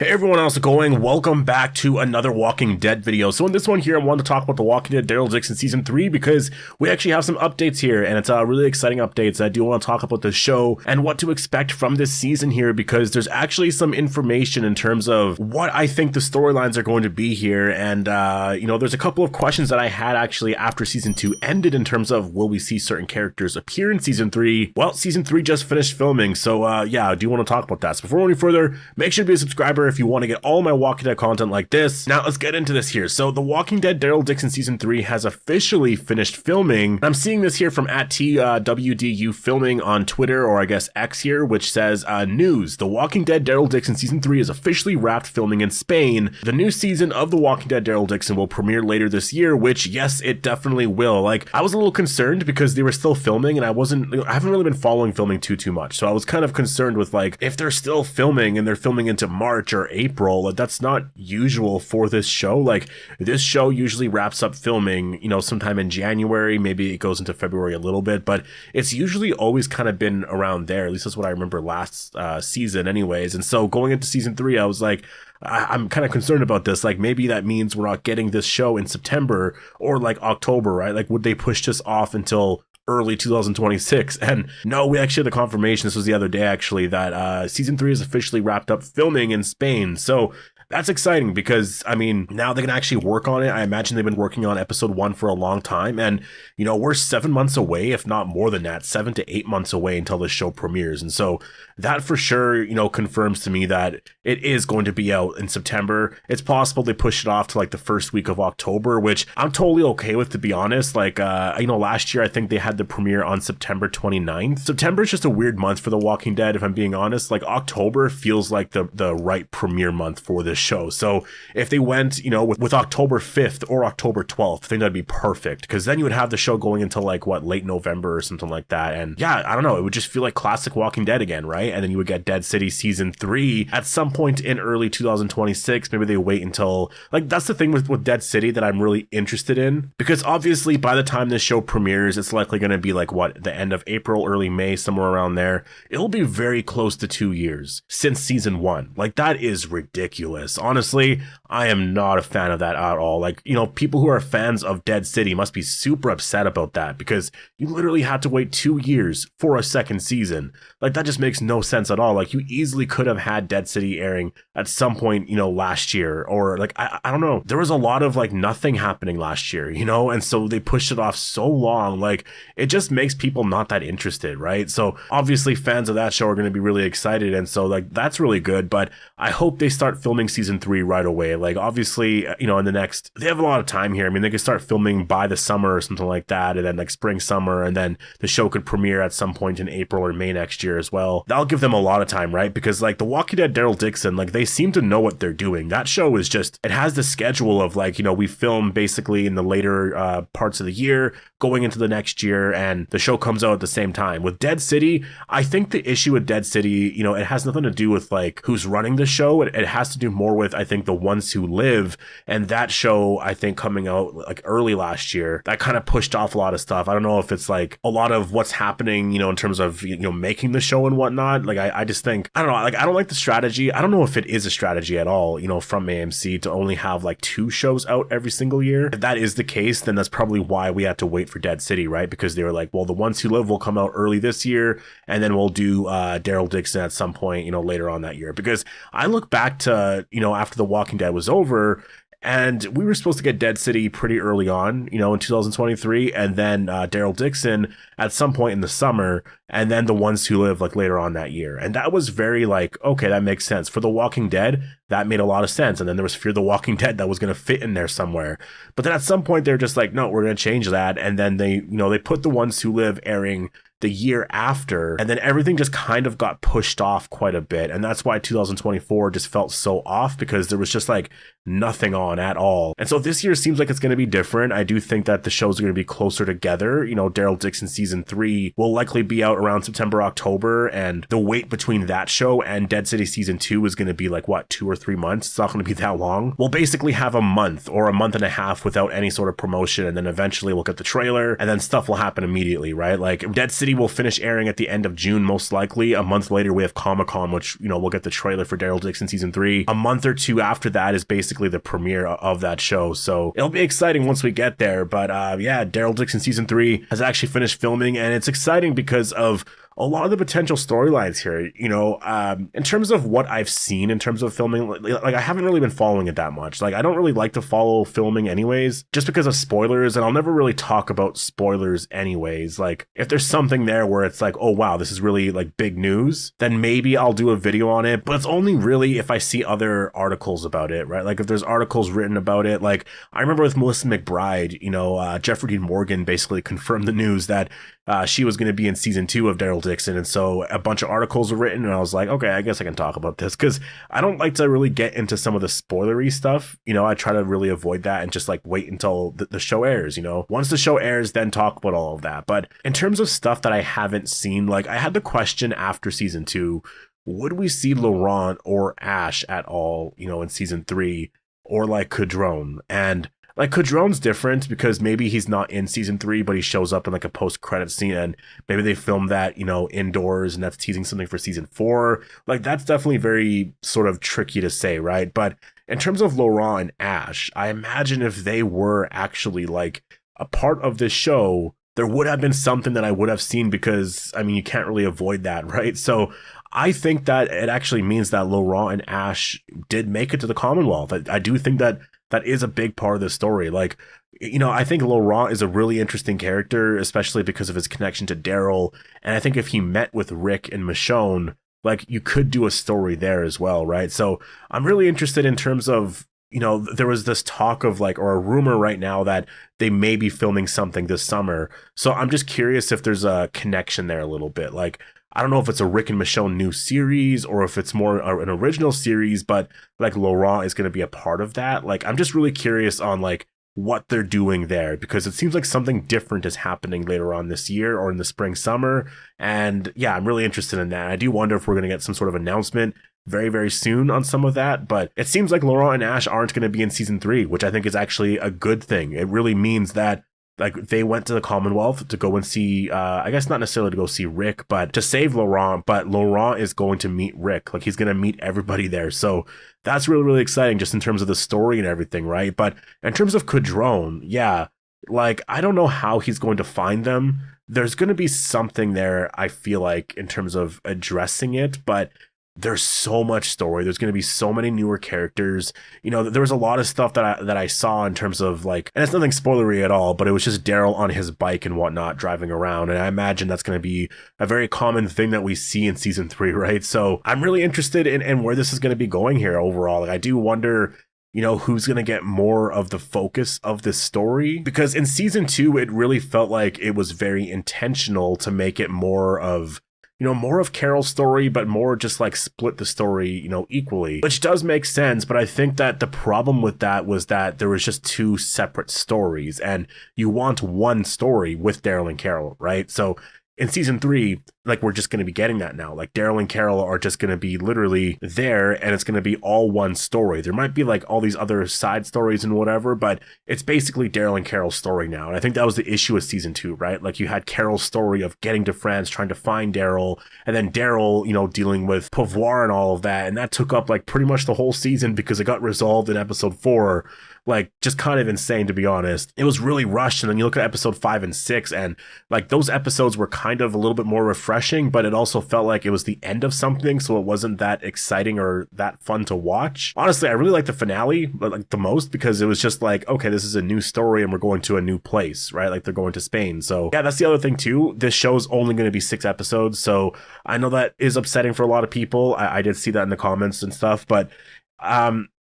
Hey everyone, how's it going? Welcome back to another Walking Dead video. So in this one here, I wanted to talk about The Walking Dead Daryl Dixon Season 3 because we actually have some updates here, and it's really exciting updates. I do want to talk about the show and what to expect from this season here because there's actually some information in terms of what I think the storylines are going to be here. And, there's a couple of questions that I had actually after Season 2 ended in terms of will we see certain characters appear in Season 3? Well, Season 3 just finished filming, so I do want to talk about that. So before we go any further, make sure to be a subscriber if you want to get all my Walking Dead content like this. Now let's get into this here. So The Walking Dead Daryl Dixon Season 3 has officially finished filming. I'm seeing this here from @TWDU Filming on Twitter, or I guess X here, which says, news, The Walking Dead Daryl Dixon Season 3 is officially wrapped filming in Spain. The new season of The Walking Dead Daryl Dixon will premiere later this year, which yes, it definitely will. Like, I was a little concerned because they were still filming and I haven't really been following filming too much. So I was kind of concerned with like, if they're still filming and they're filming into March or April, that's not usual for this show. Like, this show usually wraps up filming, sometime in January, maybe it goes into February a little bit, but it's usually always kind of been around there. At least that's what I remember last season anyways. And so going into Season 3, I was like, I'm kind of concerned about this. Like, maybe that means we're not getting this show in September or like October, right? Like, would they push this off until early 2026? And no, we actually had the confirmation, this was the other day actually, that Season 3 is officially wrapped up filming in Spain. So that's exciting because, now they can actually work on it. I imagine they've been working on episode 1 for a long time. And, we're 7 months away, if not more than that, 7 to 8 months away until the show premieres. And so that for sure, confirms to me that it is going to be out in September. It's possible they push it off to like the first week of October, which I'm totally okay with, to be honest. Like, last year, I think they had the premiere on September 29th. September is just a weird month for The Walking Dead, if I'm being honest. Like, October feels like the right premiere month for this show. So if they went, with October 5th or October 12th, I think that'd be perfect, because then you would have the show going until like late November or something like that. And yeah, I don't know, it would just feel like classic Walking Dead again, right? And then you would get Dead City Season 3 at some point in early 2026. Maybe they wait until, like, that's the thing with Dead City that I'm really interested in, because obviously by the time this show premieres, it's likely going to be like the end of April, early May, somewhere around there. It'll be very close to 2 years since Season 1. Like, that is ridiculous. Honestly, I am not a fan of that at all. Like, people who are fans of Dead City must be super upset about that, because you literally had to wait 2 years for a second season. Like, that just makes no sense at all. Like, you easily could have had Dead City airing at some point, last year, or like, I don't know. There was a lot of like nothing happening last year, and so they pushed it off so long. Like, it just makes people not that interested, right? So obviously fans of that show are going to be really excited, and so like, that's really good. But I hope they start filming Season 3 right away. Like, obviously, in the next, they have a lot of time here. They could start filming by the summer or something like that, and then like spring, summer, and then the show could premiere at some point in April or May next year as well. That'll give them a lot of time, right? Because like The Walking Dead Daryl Dixon, like, they seem to know what they're doing. That show is just, it has the schedule of like, we film basically in the later parts of the year going into the next year, and the show comes out at the same time. With Dead City, I think the issue with Dead City, it has nothing to do with like who's running the show. It has to do more with, I think, The Ones Who Live, and that show, I think, coming out like early last year, that kind of pushed off a lot of stuff. I don't know if it's like a lot of what's happening, in terms of, making the show and whatnot. Like, I just think, I don't know, like, I don't like the strategy. I don't know if it is a strategy at all, from AMC to only have like 2 shows out every single year. If that is the case, then that's probably why we had to wait for Dead City, right? Because they were like, well, The Ones Who Live will come out early this year, and then we'll do Daryl Dixon at some point, later on that year. Because I look back to, after The Walking Dead was over, and we were supposed to get Dead City pretty early on, in 2023, and then Daryl Dixon at some point in the summer, and then The Ones Who Live like later on that year. And that was very like, okay, that makes sense. For The Walking Dead, that made a lot of sense. And then there was Fear the Walking Dead that was going to fit in there somewhere. But then at some point they're just like, no, we're going to change that. And then they put The Ones Who Live airing the year after, and then everything just kind of got pushed off quite a bit. And that's why 2024 just felt so off, because there was just like nothing on at all. And so this year seems like it's going to be different. I do think that the shows are going to be closer together. Daryl Dixon Season 3 will likely be out around September, October, and the wait between that show and Dead City Season 2 is going to be like, 2 or 3 months? It's not going to be that long. We'll basically have a month or a month and a half without any sort of promotion, and then eventually we'll get the trailer, and then stuff will happen immediately, right? Like, Dead City City will finish airing at the end of June, most likely. A month later, we have Comic-Con, which, we'll get the trailer for Daryl Dixon season 3. A month or two after that is basically the premiere of that show. So it'll be exciting once we get there. But yeah, Daryl Dixon season 3 has actually finished filming, and it's exciting because of a lot of the potential storylines here. In terms of what I've seen in terms of filming, like I haven't really been following it that much. Like I don't really like to follow filming anyways, just because of spoilers, and I'll never really talk about spoilers anyways. Like if there's something there where it's like, oh wow, this is really like big news, then maybe I'll do a video on it, but it's only really if I see other articles about it, right? Like if there's articles written about it. Like I remember with Melissa McBride, Jeffrey Dean Morgan basically confirmed the news that she was going to be in season 2 of Daryl Dixon, and so a bunch of articles were written, and I was like, okay, I guess I can talk about this, because I don't like to really get into some of the spoilery stuff. I try to really avoid that and just like wait until the show airs. Once the show airs, then talk about all of that. But in terms of stuff that I haven't seen, like I had the question after season 2, would we see Laurent or Ash at all, in season 3, or like Cadron? And like Cadron's different because maybe he's not in season 3, but he shows up in like a post-credit scene, and maybe they filmed that, indoors, and that's teasing something for season 4. Like that's definitely very sort of tricky to say, right? But in terms of Laurent and Ash, I imagine if they were actually like a part of this show, there would have been something that I would have seen, because you can't really avoid that, right? So I think that it actually means that Laurent and Ash did make it to the Commonwealth. I do think that is a big part of the story. Like, I think Laurent is a really interesting character, especially because of his connection to Daryl. And I think if he met with Rick and Michonne, like you could do a story there as well, right? So I'm really interested in terms of, there was this talk of like, or a rumor right now that they may be filming something this summer. So I'm just curious if there's a connection there a little bit. Like, I don't know if it's a Rick and Michonne new series or if it's more an original series, but like Laurent is going to be a part of that. Like, I'm just really curious on like what they're doing there, because it seems like something different is happening later on this year or in the spring, summer. And yeah, I'm really interested in that. I do wonder if we're going to get some sort of announcement very, very soon on some of that, but it seems like Laurent and Ash aren't going to be in season 3, which I think is actually a good thing. It really means that like they went to the Commonwealth to go and see, I guess not necessarily to go see Rick, but to save Laurent. But Laurent is going to meet Rick. Like he's going to meet everybody there. So that's really, really exciting just in terms of the story and everything, right? But in terms of Cadron, yeah, like I don't know how he's going to find them. There's going to be something there, I feel like, in terms of addressing it, but there's so much story. There's going to be so many newer characters. There was a lot of stuff that I saw in terms of like, and it's nothing spoilery at all, but it was just Daryl on his bike and whatnot driving around. And I imagine that's going to be a very common thing that we see in season 3, right? So I'm really interested in where this is going to be going here overall. Like I do wonder, who's going to get more of the focus of this story, because in season 2, it really felt like it was very intentional to make it more of Carol's story, but more just like split the story, equally, which does make sense. But I think that the problem with that was that there was just 2 separate stories, and you want one story with Daryl and Carol, right? So in season 3, like we're just going to be getting that now. Like Daryl and Carol are just going to be literally there, and it's going to be all one story. There might be like all these other side stories and whatever, but it's basically Daryl and Carol's story now. And I think that was the issue with season 2, right? Like you had Carol's story of getting to France, trying to find Daryl, and then Daryl, dealing with Pouvoir and all of that. And that took up like pretty much the whole season because it got resolved in episode 4. Like just kind of insane, to be honest. It was really rushed. And then you look at episode 5 and 6, and like those episodes were kind of a little bit more refreshing, but it also felt like it was the end of something, so it wasn't that exciting or that fun to watch. Honestly, I really liked the finale like the most, because it was just like, okay, this is a new story and we're going to a new place, right? Like they're going to Spain. So yeah, that's the other thing too. This show's only going to be 6 episodes, so I know that is upsetting for a lot of people. I did see that in the comments and stuff, but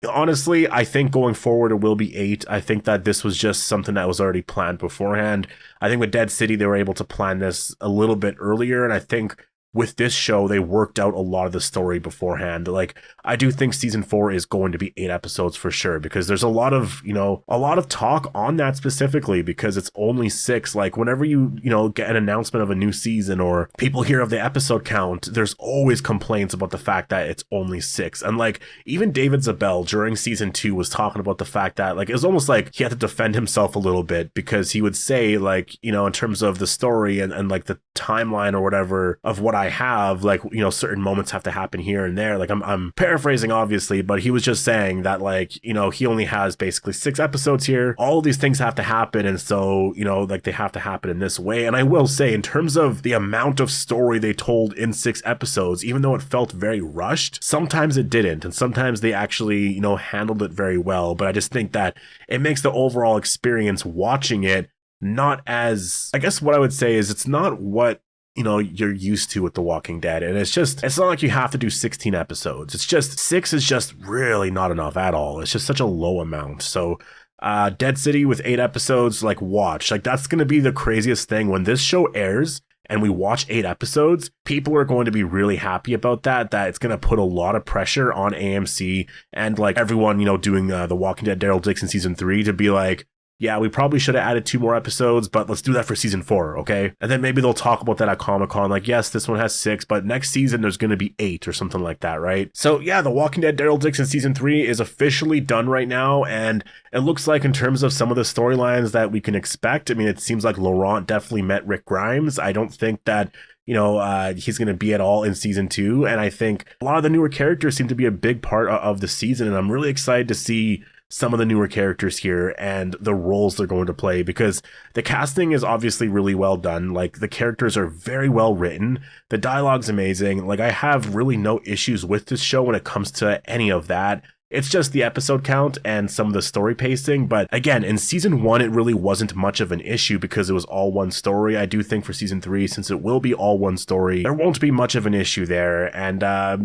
honestly, I think going forward it will be 8. I think that this was just something that was already planned beforehand. I think with Dead City they were able to plan this a little bit earlier, and I think with this show, they worked out a lot of the story beforehand. Like, I do think season 4 is going to be 8 episodes for sure, because there's a lot of, a lot of talk on that specifically, because it's only 6. Like, whenever you get an announcement of a new season or people hear of the episode count, there's always complaints about the fact that it's only 6. And like, even David Zabel during season 2 was talking about the fact that, like, it was almost like he had to defend himself a little bit, because he would say, like, in terms of the story and like the timeline or whatever of what I have, like, certain moments have to happen here and there. Like, I'm paraphrasing obviously, but he was just saying that, like, he only has basically 6 episodes here. All of these things have to happen, and so, like, they have to happen in this way. And I will say, in terms of the amount of story they told in 6 episodes, even though it felt very rushed, sometimes it didn't, and sometimes they actually, handled it very well. But I just think that it makes the overall experience watching it not as, I guess what I would say is, it's not what you're used to with The Walking Dead. And it's not like you have to do 16 episodes. It's just 6 is just really not enough at all. It's just such a low amount. So Dead City with 8 episodes, like, watch. Like, that's going to be the craziest thing when this show airs and we watch 8 episodes. People are going to be really happy about that it's going to put a lot of pressure on AMC and, like, everyone, doing The Walking Dead Daryl Dixon season 3 to be like, yeah, we probably should have added 2 more episodes, but let's do that for season 4, okay? And then maybe they'll talk about that at Comic-Con, like, yes, this one has 6, but next season there's going to be 8 or something like that, right? So yeah, The Walking Dead Daryl Dixon season 3 is officially done right now, and it looks like, in terms of some of the storylines that we can expect, I mean, it seems like Laurent definitely met Rick Grimes. I don't think that he's going to be at all in season 2. And I think a lot of the newer characters seem to be a big part of the season. And I'm really excited to see some of the newer characters here and the roles they're going to play, because the casting is obviously really well done. Like, the characters are very well written. The dialogue's amazing. Like, I have really no issues with this show when it comes to any of that. It's just the episode count and some of the story pacing. But again, in season 1, it really wasn't much of an issue because it was all one story. I do think for season 3, since it will be all one story, there won't be much of an issue there. And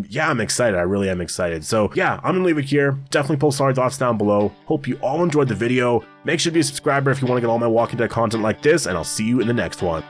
yeah, I'm excited. I really am excited. So yeah, I'm gonna leave it here. Definitely post all your thoughts down below. Hope you all enjoyed the video. Make sure to be a subscriber if you want to get all my Walking Dead content like this, and I'll see you in the next one.